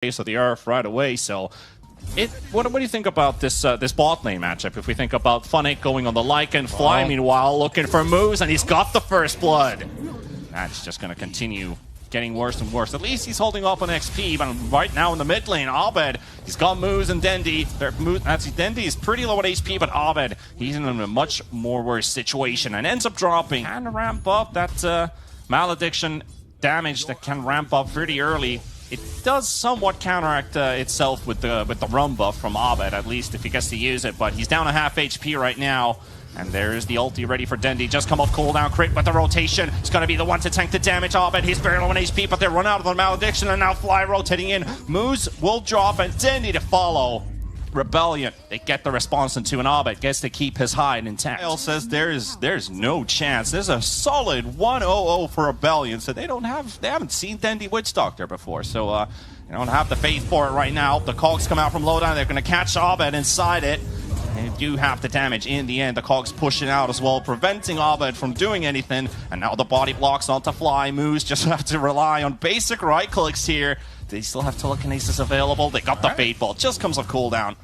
of the earth right away. So, what do you think about this this bot lane matchup? If we think about Funnick going on the Lycan, Fly meanwhile looking for moves, and he's got the first blood. That's just going to continue getting worse and worse. At least he's holding up on XP, but right now in the mid lane, Abed, he's got moves and DENDI. DENDI is pretty low at HP, but Abed, he's in a much more worse situation and ends up dropping. Can ramp up that malediction damage that can ramp up pretty early. It does somewhat counteract itself with the run buff from Abed, at least if he gets to use it, but he's down a half HP right now. And there's the ulti ready for DENDI. Just come off cooldown. Crit with the rotation. It's going to be the one to tank the damage. Abed, he's very low on HP, but they run out of the malediction, and now Fly rotating in. Moves will drop, and DENDI to follow. Rebellion, they get the response into, and Abed gets to keep his hide intact. Kyle says there's no chance. There's a solid 1-0-0 for Rebellion, so they haven't seen DENDI Witch Doctor before, so they don't have the faith for it right now. The cogs come out from lowdown. They're going to catch Abed inside it. They do have the damage in the end. The cogs pushing out as well, preventing Abed from doing anything. And now the body blocks onto Fly. Moves just have to rely on basic right clicks here. They still have telekinesis available. They got the Fate Ball. Just comes off cooldown.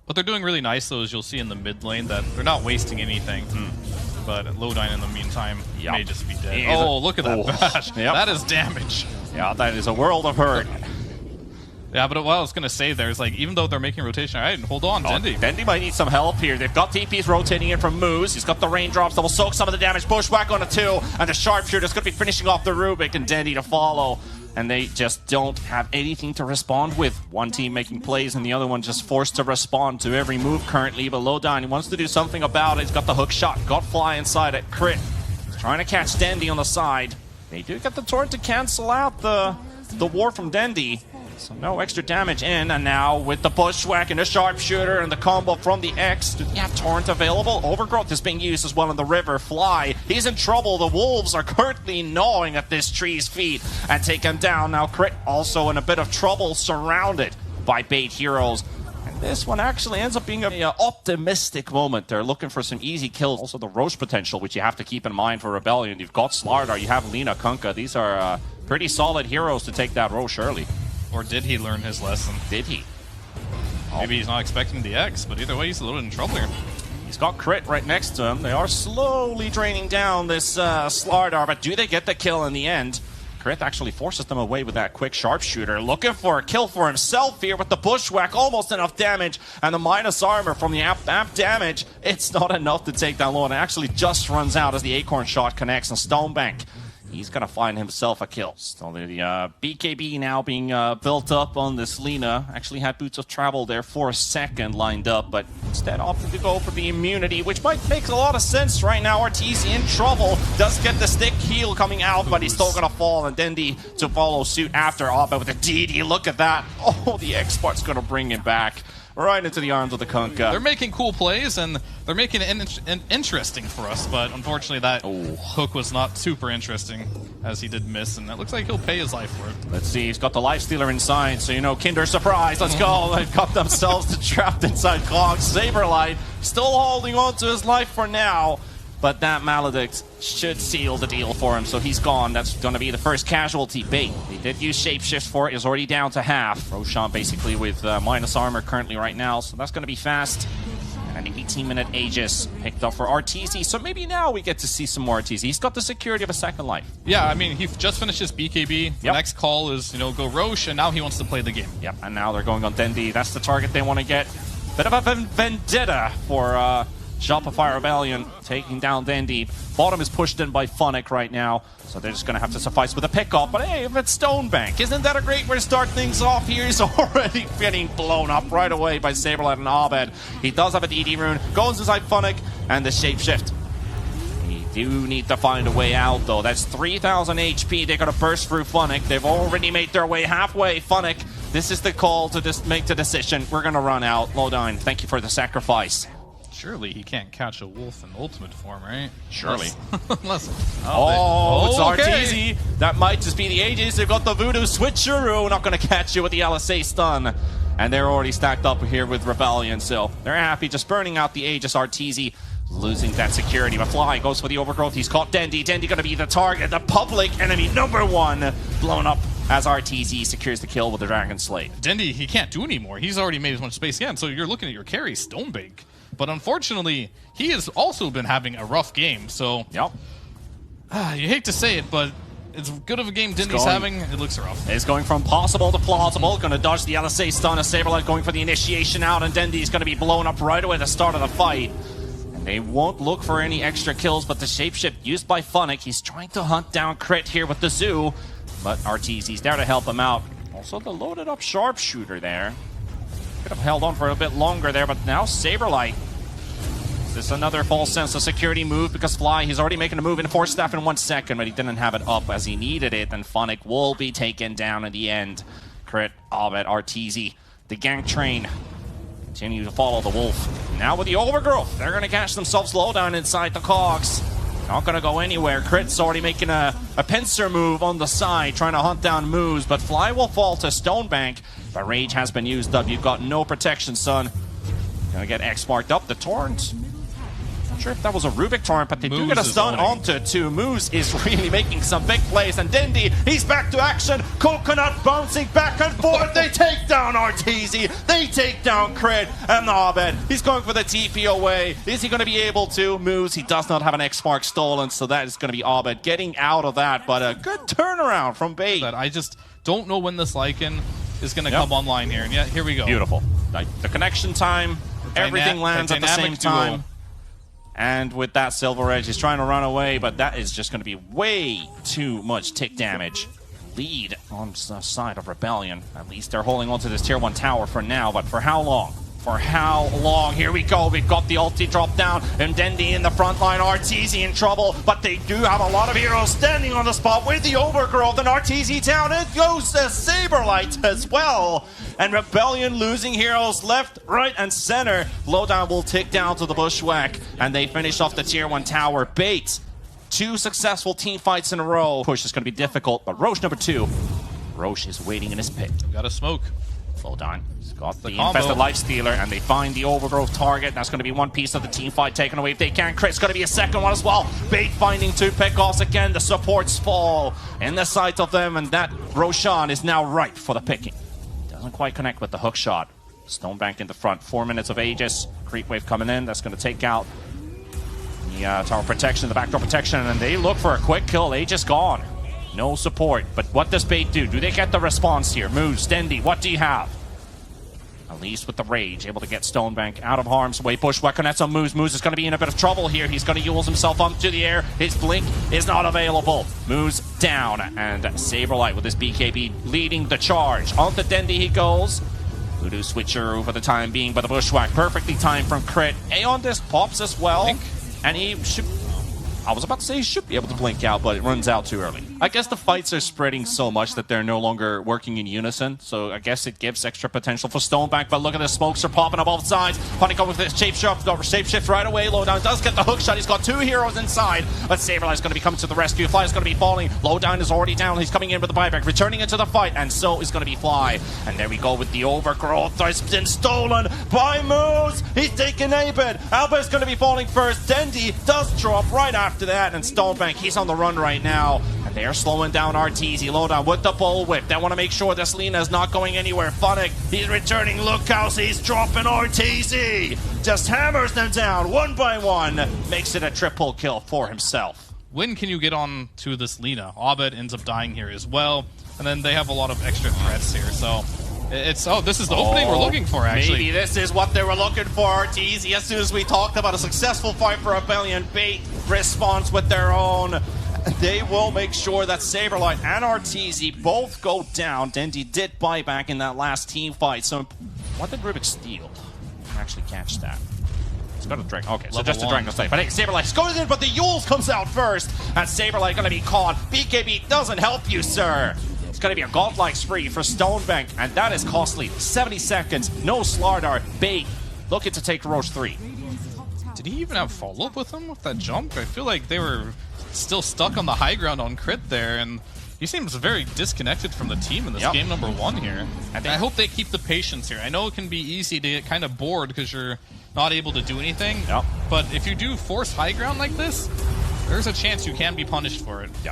What they're doing really nice, though, is you'll see in the mid lane that they're not wasting anything. But Lowdown, in the meantime, may just be dead. Oh, look at that bash. That is damage. Yeah, that is a world of hurt. Yeah, but what I was going to say there is, like, even though they're making rotation, all right, hold on, DENDI. DENDI might need some help here. They've got DPs rotating in from Moose. He's got the raindrops that will soak some of the damage. Bushwhack on a 2, and the sharpshooter's going to be finishing off the Rubik, and DENDI to follow. And they just don't have anything to respond with. One team making plays, and the other one just forced to respond to every move currently. But Lowdown, he wants to do something about it. He's got the hook shot, got Fly inside it. Crit, he's trying to catch DENDI on the side. They do get the torrent to cancel out the war from DENDI. So no extra damage in, and now with the Bushwhack and the Sharpshooter and the combo from the X, do they have Torrent available? Overgrowth is being used as well in the river. Fly, he's in trouble. The wolves are currently gnawing at this tree's feet and take him down. Now Crit also in a bit of trouble, surrounded by bait heroes. And this one actually ends up being an optimistic moment. They're looking for some easy kills. Also the Roche potential, which you have to keep in mind for Rebellion. You've got Slardar, you have Lina, Kunkka. These are pretty solid heroes to take that Roche early. Or did he learn his lesson? Did he? Maybe he's not expecting the X, but either way, he's a little in trouble here. He's got Crit right next to him. They are slowly draining down this Slardar, but do they get the kill in the end? Crit actually forces them away with that quick sharpshooter. Looking for a kill for himself here with the Bushwhack. Almost enough damage, and the minus armor from the amp damage. It's not enough to take down low, and it actually just runs out as the Acorn shot connects on Stonebank. He's going to find himself a kill. So the BKB now being built up on this Lina. Actually had Boots of Travel there for a second lined up, but instead opted to go for the immunity, which might make a lot of sense right now. ARTEEZY in trouble. Does get the stick heal coming out, but he's still going to fall, and DENDI to follow suit after Abed with a DD. Look at that. Oh, the X-Part's going to bring him back. Right into the arms of the Kunkka. They're making cool plays, and they're making it interesting for us, but unfortunately that hook was not super interesting, as he did miss, and it looks like he'll pay his life for it. Let's see, he's got the Lifestealer inside, so you know, Kinder Surprise, let's go. They've got themselves trapped inside Cogs. Saberlight still holding on to his life for now, but that Maledict should seal the deal for him, so he's gone. That's going to be the first casualty. Bait, they did use Shapeshift for it. He's already down to half. Roshan basically with minus armor currently right now, so that's going to be fast. And an 18-minute Aegis picked up for ARTEEZY, so maybe now we get to see some more ARTEEZY. He's got the security of a second life. Yeah, I mean, he just finished his BKB. The next call is, you know, go Roche, and now he wants to play the game. Yep, and now they're going on DENDI. That's the target they want to get. Bit of a vendetta for Shopify Rebellion taking down DENDI. Bottom is pushed in by Funnick right now, so they're just going to have to suffice with a pick-off. But hey, if it's Stonebank, isn't that a great way to start things off here? He's already getting blown up right away by Saberlight and Abed. He does have a DD rune, goes inside Funnick, and the Shapeshift. They do need to find a way out, though. That's 3,000 HP. They're going to burst through Funnick. They've already made their way halfway. Funnick, this is the call to just make the decision. We're going to run out. Lowdown, thank you for the sacrifice. Surely he can't catch a wolf in ultimate form, right? Surely. Unless it's ARTEEZY. That might just be the Aegis. They've got the Voodoo Switcheroo. Not going to catch you with the LSA stun. And they're already stacked up here with Rebellion, so they're happy just burning out the Aegis. ARTEEZY losing that security, but Fly goes for the overgrowth. He's caught DENDI. DENDI going to be the target. The public enemy #1 blown up as ARTEEZY secures the kill with the Dragon Slate. DENDI, he can't do anymore. He's already made as much space again, so you're looking at your carry, Stonebank. But unfortunately, he has also been having a rough game, so... Yep. You hate to say it, but as good of a game DENDI's having, it looks rough. It's going from possible to plausible. Going to dodge the LSA stun. A Saberlight going for the initiation out, and DENDI's going to be blown up right away at the start of the fight. And they won't look for any extra kills, but the shapeshift used by Funnick. He's trying to hunt down Crit here with the Zoo, but ARTEEZY's there to help him out. Also the loaded up sharpshooter there. Could have held on for a bit longer there, but now Saberlight. This is another false sense of security move because Fly, he's already making a move in 4 staff in 1 second, but he didn't have it up as he needed it, and Funnick will be taken down in the end. Crit, Abed, ARTEEZY, the gank train continue to follow the Wolf. Now with the overgrowth, they're going to catch themselves low down inside the cogs. Not going to go anywhere. Crit's already making a pincer move on the side, trying to hunt down moves, but Fly will fall to Stonebank, but Rage has been used up. You've got no protection, son. Gonna get X marked up. The Torrent. Not sure if that was a Rubik Torrent, but they do get a stun onto two. Moose is really making some big plays, and DENDI, he's back to action. Coconut bouncing back and forth. They take down ARTEEZY. They take down Crit, and Abed, he's going for the TP away. Is he going to be able to? Moose, he does not have an X-Mark stolen, so that is going to be Abed getting out of that, but a good turnaround from Bait. I just don't know when this Lycan is going to come online here, and yeah, here we go. Beautiful. Like, the connection time, everything lands at the same time. And with that, Silver Edge is trying to run away, but that is just going to be way too much tick damage. Lead on the side of Rebellion. At least they're holding on to this tier 1 tower for now, but for how long? For how long? Here we go. We've got the ulti drop down, and DENDI in the front line. ARTEEZY in trouble, but they do have a lot of heroes standing on the spot with the overgrowth, and ARTEEZY down. It goes to Saberlight as well. And Rebellion losing heroes left, right, and center. Lowdown will tick down to the Bushwhack, and they finish off the tier 1 tower. Bait, 2 successful team fights in a row. Push is going to be difficult, but Roche number 2. Roche is waiting in his pit. Got a smoke. Lowdown. Got the infested life stealer, and they find the overgrowth target. That's going to be one piece of the team fight taken away if they can. Crit's going to be a second one as well. Bait finding 2 pickoffs again. The supports fall in the sight of them, and that Roshan is now ripe for the picking. Doesn't quite connect with the hook shot. Stonebank in the front. 4 minutes of Aegis. Creep wave coming in. That's going to take out the tower protection, the backdoor protection, and they look for a quick kill. Aegis gone. No support. But what does Bait do? Do they get the response here? Moves, DENDI, what do you have? At least with the Rage, able to get Stonebank out of harm's way. Bushwhack connects on Moose. Moose is going to be in a bit of trouble here. He's going to use himself up to the air. His blink is not available. Moose down, and Saberlight with his BKB leading the charge. Onto DENDI he goes. Voodoo switcher for the time being, but the Bushwhack perfectly timed from Crit. Aeon Disc pops as well, and he should... I was about to say he should be able to blink out, but it runs out too early. I guess the fights are spreading so much that they're no longer working in unison, so I guess it gives extra potential for Stonebank, but look at the smokes are popping on both sides. Funny going with this shapeshift right away. Lowdown does get the hook shot. He's got 2 heroes inside, but Saberlight's going to be coming to the rescue. Fly is going to be falling. Lowdown is already down. He's coming in with the buyback, returning into the fight, and so is going to be Fly. And there we go with the overgrowth. It's been stolen by Moose. He's taking Abed. Alba's going to be falling first. DENDI does drop right after that, and Stonebank, he's on the run right now, and they are slowing down ARTEEZY. Lowdown with the bullwhip. They want to make sure this Lina is not going anywhere. Funnick, he's returning. Look how he's dropping ARTEEZY. Just hammers them down one by one. Makes it a triple kill for himself. When can you get on to this Lina? Abed ends up dying here as well, and then they have a lot of extra threats here, so... It's this is the opening we're looking for, actually. Maybe this is what they were looking for, ARTEEZY. As soon as we talked about a successful fight for Rebellion, Bait responds with their own. They will make sure that Saberlight and ARTEEZY both go down. DENDI did buy back in that last team fight. So what did Rubik steal? I can actually catch that. It's got a Dragon. Okay, so just a Dragon Slate. But hey, Saberlight goes in, but the Yules comes out first. And Saberlight gonna be caught. BKB doesn't help you, sir. It's going to be a godlike spree for Stonebank, and that is costly. 70 seconds, no Slardar. Bait looking to take Roche 3. Did he even have follow-up with him with that jump? I feel like they were still stuck on the high ground on Crit there, and he seems very disconnected from the team in this game number 1 here. And I hope they keep the patience here. I know it can be easy to get kind of bored because you're not able to do anything, but if you do force high ground like this, there's a chance you can be punished for it. Yeah.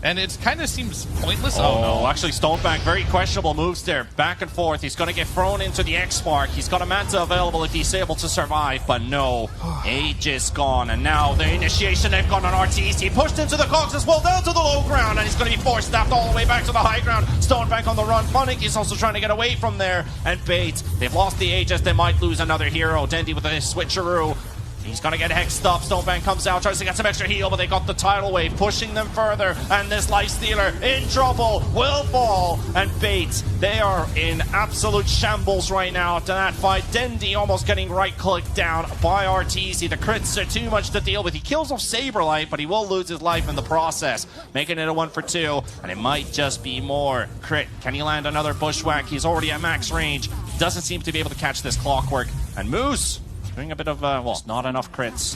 And it kind of seems pointless. Oh, no. Actually, Stonebank, very questionable moves there. Back and forth. He's going to get thrown into the X-Mark. He's got a Manta available if he's able to survive, but no. Age is gone, and now the initiation they've got on ARTEEZY. Pushed into the cogs as well, down to the low ground, and he's going to be forced stabbed all the way back to the high ground. Stonebank on the run. Funnick is also trying to get away from there. And Bait, they've lost the Aegis. They might lose another hero. DENDI with a switcheroo. He's gonna get hexed up. Stonebank comes out, tries to get some extra heal, but they got the tidal wave pushing them further. And this Lifestealer in trouble will fall. And Bait, they are in absolute shambles right now after that fight. DENDI almost getting right-clicked down by ARTEEZY. The crits are too much to deal with. He kills off Saberlight, but he will lose his life in the process, making it a 1-for-2. And it might just be more. Crit, can he land another bushwhack? He's already at max range. Doesn't seem to be able to catch this Clockwork. And Moose doing a bit of, well, not enough crits.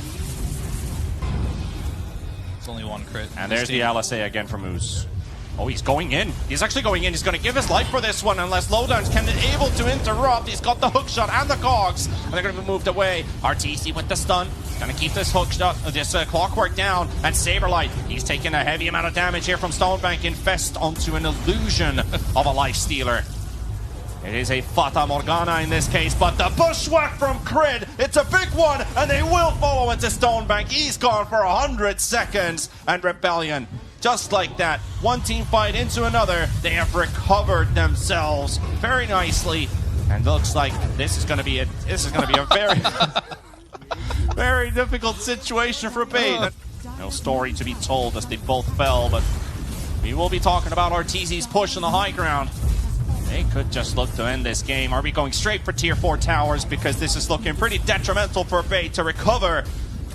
It's only one crit. And there's the LSA again for Moose. Oh, he's going in. He's actually going in. He's going to give his life for this one unless Lowdowns can be able to interrupt. He's got the hookshot and the cogs, and they're going to be moved away. ARTEEZY with the stun. Going to keep this hookshot, this Clockwork down. And Saberlight, he's taking a heavy amount of damage here from Stonebank. Infest onto an illusion of a Lifestealer. It is a Fata Morgana in this case, but the bushwhack from Crid, it's a big one, and they will follow into Stonebank. He's gone for 100 seconds, and Rebellion, just like that, one team fight into another, they have recovered themselves very nicely, and looks like this is going to be a very, very difficult situation for Bait. No story to be told as they both fell, but we will be talking about ARTEEZY's push on the high ground. They could just look to end this game. Are we going straight for tier 4 towers? Because this is looking pretty detrimental for Bait to recover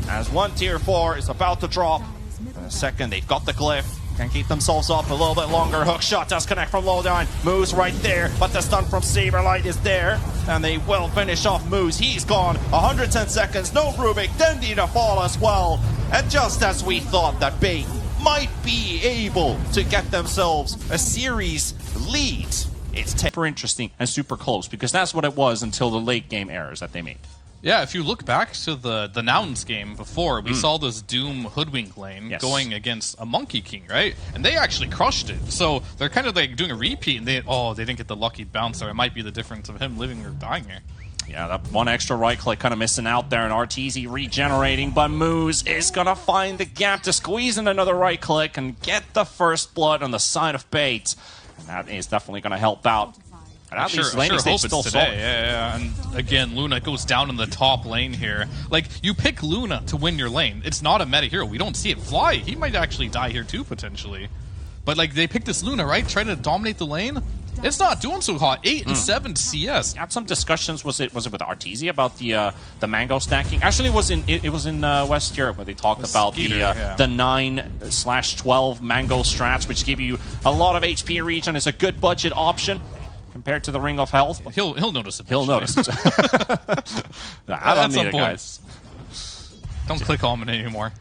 as one tier 4 is about to drop. In a second, they've got the glyph. Can keep themselves up a little bit longer. Hookshot does connect from Lowdown. Moose right there, but the stun from Saberlight is there. And they will finish off Moose. He's gone. 110 seconds. No Rubik. DENDI to fall as well. And just as we thought that Bait might be able to get themselves a series lead, it's super interesting and super close, because that's what it was until the late game errors that they made. Yeah, if you look back to the Nouns game before, we saw this Doom Hoodwink lane going against a Monkey King, right? And they actually crushed it. So they're kind of like doing a repeat, and they didn't get the lucky bounce there. It might be the difference of him living or dying here. Yeah, that one extra right click kind of missing out there, and ARTEEZY regenerating, but Moose is going to find the gap to squeeze in another right click and get the first blood on the side of Bait. And that is definitely going to help out. And at least lane stage still solid. Yeah. And again, Luna goes down in the top lane here. Like, you pick Luna to win your lane. It's not a meta hero. We don't see it fly. He might actually die here too, potentially. But, like, they picked this Luna, right? Trying to dominate the lane. It's not doing so hot. 8 and 7 CS. Had some discussions. Was it with ARTEEZY about the mango stacking? Actually, it was in West Europe where they talked about the 9/12 mango strats, which give you a lot of HP regen. It's a good budget option compared to the Ring of Health. He'll notice it. He'll notice it. I don't need it, guys. Don't click on it anymore.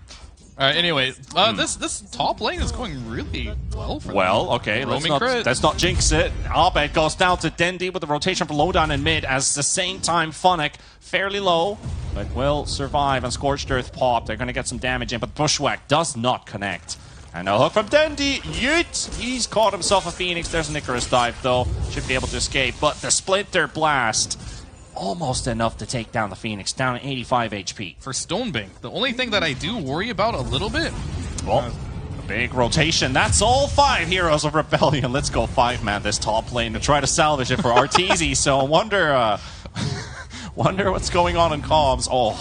All right. Anyway, this top lane is going really well for them. Well, okay, let's not jinx it. Abed goes down to DENDI with the rotation for Lowdown in mid, as the same time Funnick, fairly low, but will survive, and Scorched Earth pop. They're going to get some damage in, but Bushwhack does not connect. And a hook from DENDI. Yeet! He's caught himself a Phoenix. There's an Icarus dive, though. Should be able to escape, but the Splinter Blast, almost enough to take down the Phoenix, down at 85 HP. For Stonebank, the only thing that I do worry about a little bit... Well, a big rotation. That's all 5 heroes of Rebellion. Let's go 5-man this top lane to try to salvage it for ARTEEZY. So I wonder what's going on in comms. Oh,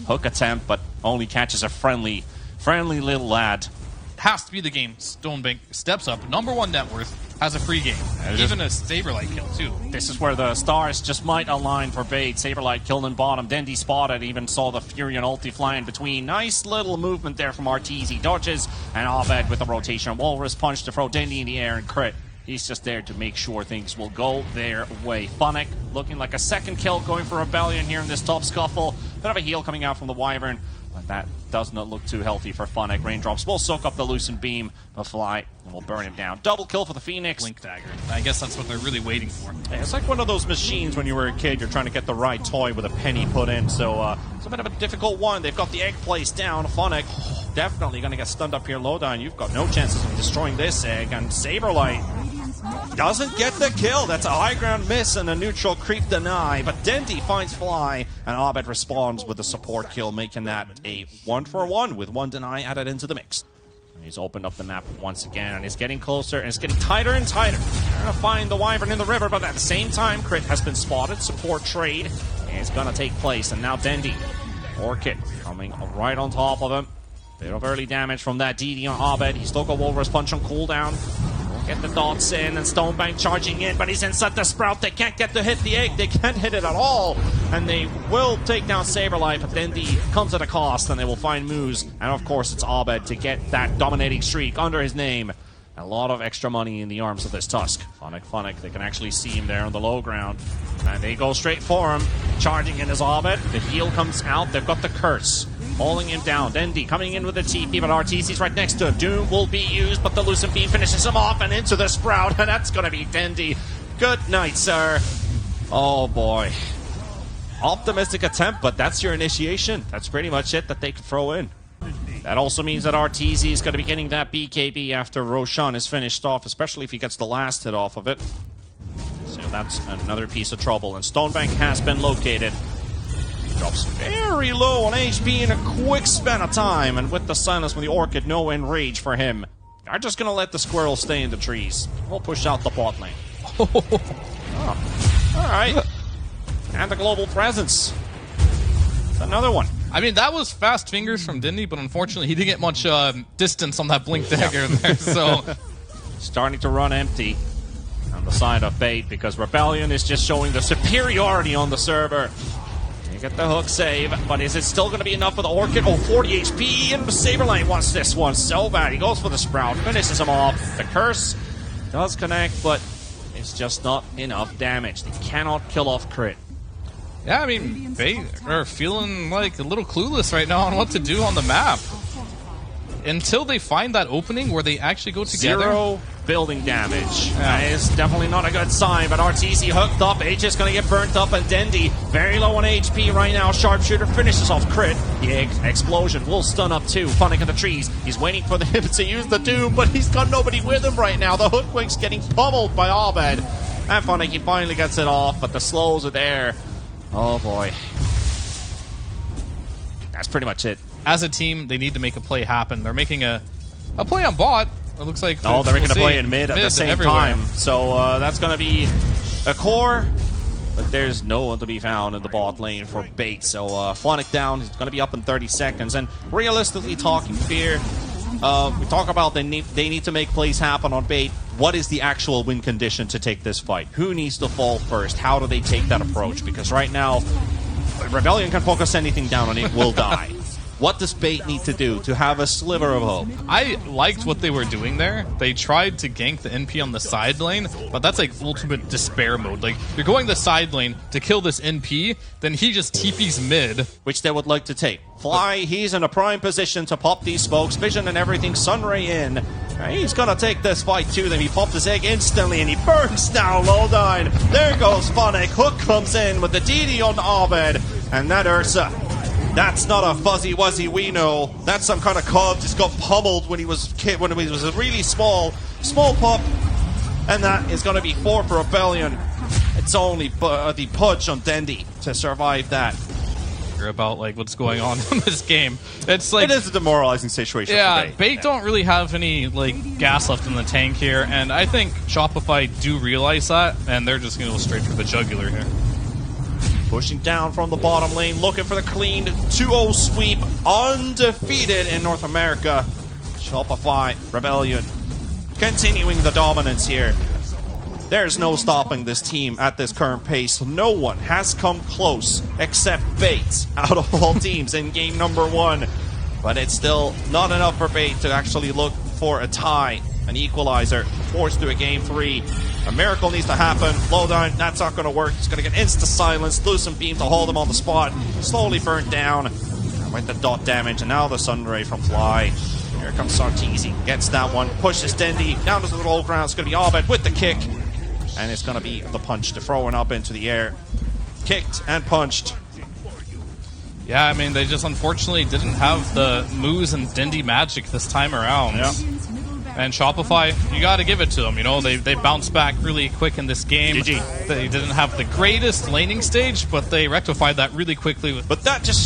hook attempt, but only catches a friendly little lad. Has to be the game. Stonebank steps up. #1 net worth. Has a free game. Even a Saberlight kill, too. This is where the stars just might align for Bait. Saberlight killed in bottom. DENDI spotted. Even saw the Fury and ulti flying between. Nice little movement there from ARTEEZY. Dodges. And Abed with the rotation. Walrus punch to throw DENDI in the air. And crit. He's just there to make sure things will go their way. Funnick looking like a second kill going for Rebellion here in this top scuffle. Bit of a heal coming out from the Wyvern. But that does not look too healthy for Funnick. Raindrops will soak up the Lucent Beam, will fly, and will burn him down. Double kill for the Phoenix. Blink Dagger. I guess that's what they're really waiting for. Yeah, it's like one of those machines when you were a kid, you're trying to get the right toy with a penny put in. So it's a bit of a difficult one. They've got the egg place down. Funnick definitely going to get stunned up here. Lowdown, you've got no chances of destroying this egg, and Saberlight doesn't get the kill. That's a high ground miss and a neutral creep deny, but DENDI finds Fly, and Abed responds with a support kill, making that a 1-for-1 with one deny added into the mix. And he's opened up the map once again, and he's getting closer, and it's getting tighter and tighter. They're going to find the Wyvern in the river, but at the same time, Crit has been spotted. Support trade is going to take place, and now DENDI, Orchid, coming right on top of him. Bit of early damage from that DD on Abed. He's still got Walrus Punch on cooldown. Get the dots in, and Stonebank charging in, but he's inside the Sprout. They can't get to hit the egg. They can't hit it at all. And they will take down Saberlight, but DENDI comes at a cost, and they will find Moose. And of course, it's Abed to get that dominating streak under his name. A lot of extra money in the arms of this Tusk. Funnick, they can actually see him there on the low ground. And they go straight for him. Charging in is Abed. The heal comes out. They've got the curse. Hauling him down. DENDI coming in with a TP, but ARTEEZY's right next to him. Doom will be used, but the Lucent Beam finishes him off and into the Sprout, and that's going to be DENDI. Good night, sir. Oh, boy. Optimistic attempt, but that's your initiation. That's pretty much it that they can throw in. That also means that ARTEEZY is going to be getting that BKB after Roshan is finished off, especially if he gets the last hit off of it. So that's another piece of trouble, and Stonebank has been located. Drops very low on HP in a quick span of time, and with the silence from the Orchid, no enrage for him. They're just going to let the squirrels stay in the trees. We'll push out the bot lane. Oh. Alright. And the global presence. It's another one. I mean, that was fast fingers from DENDI, but unfortunately he didn't get much distance on that Blink Dagger there, so... Starting to run empty on the side of Bait, because Rebellion is just showing the superiority on the server. You get the hook save, but is it still going to be enough for the Orchid? Oh, 40 HP, and Saberlight wants this one so bad. He goes for the Sprout, finishes him off. The Curse does connect, but it's just not enough damage. They cannot kill off Crit. Yeah, I mean, they are feeling like a little clueless right now on what to do on the map. Until they find that opening where they actually go together. 0 building damage. That is definitely not a good sign, but ARTEEZY hooked up. H is going to get burnt up, and DENDI very low on HP right now. Sharpshooter finishes off Crit. The explosion will stun up too. Funnick in the trees. He's waiting for him to use the Doom, but he's got nobody with him right now. The Hoodwink's getting pummeled by Abed. And Funnick, he finally gets it off, but the slows are there. Oh boy. That's pretty much it. As a team, they need to make a play happen. They're making a play on bot. It looks like... Oh, they're making a play in mid at the same time. So that's going to be a core, but there's no one to be found in the bot lane for Bait. So Flonic down. He's going to be up in 30 seconds. And realistically talking, Fear, we talk about they need to make plays happen on Bait. What is the actual win condition to take this fight? Who needs to fall first? How do they take that approach? Because right now, Rebellion can focus anything down and it will die. What does Bait need to do to have a sliver of hope? I liked what they were doing there. They tried to gank the NP on the side lane, but that's like ultimate despair mode. Like, you're going the side lane to kill this NP, then he just TPs mid. Which they would like to take. Fly, he's in a prime position to pop these smokes. Vision and everything, Sunray in. He's gonna take this fight too. Then he popped his egg instantly and he burns down Lowdine. There goes Funnick. Hook comes in with the DD on Abed. And that Ursa, that's not a fuzzy wuzzy we know. That's some kind of cub. Just got pummeled when he was a really small pup. And that is gonna be 4 for Rebellion. It's only the Pudge on DENDI to survive that. About like what's going on in this game. It's like, it is a demoralizing situation. Yeah, Bait don't really have any like gas left in the tank here, and I think Shopify do realize that, and they're just gonna go straight for the jugular here. Pushing down from the bottom lane, looking for the clean 2-0 sweep, undefeated in North America. Shopify, Rebellion, continuing the dominance here. There's no stopping this team at this current pace. No one has come close except Bait out of all teams in game number 1. But it's still not enough for Bait to actually look for a tie, an equalizer, forced to a game 3. A miracle needs to happen. Lowdown, that's not going to work. He's going to get insta-silence, Lucent Beam to hold him on the spot. Slowly burnt down with the dot damage, and now the Sunray from Fly. Here comes ARTEEZY, gets that one, pushes DENDI down to the low ground. It's going to be Abed with the kick. And it's going to be the punch to throw it up into the air. Kicked and punched. Yeah, I mean, they just unfortunately didn't have the Moose and DENDI magic this time around. Yeah. And Shopify, you got to give it to them. You know, they bounced back really quick in this game. GG. They didn't have the greatest laning stage, but they rectified that really quickly. But that just shows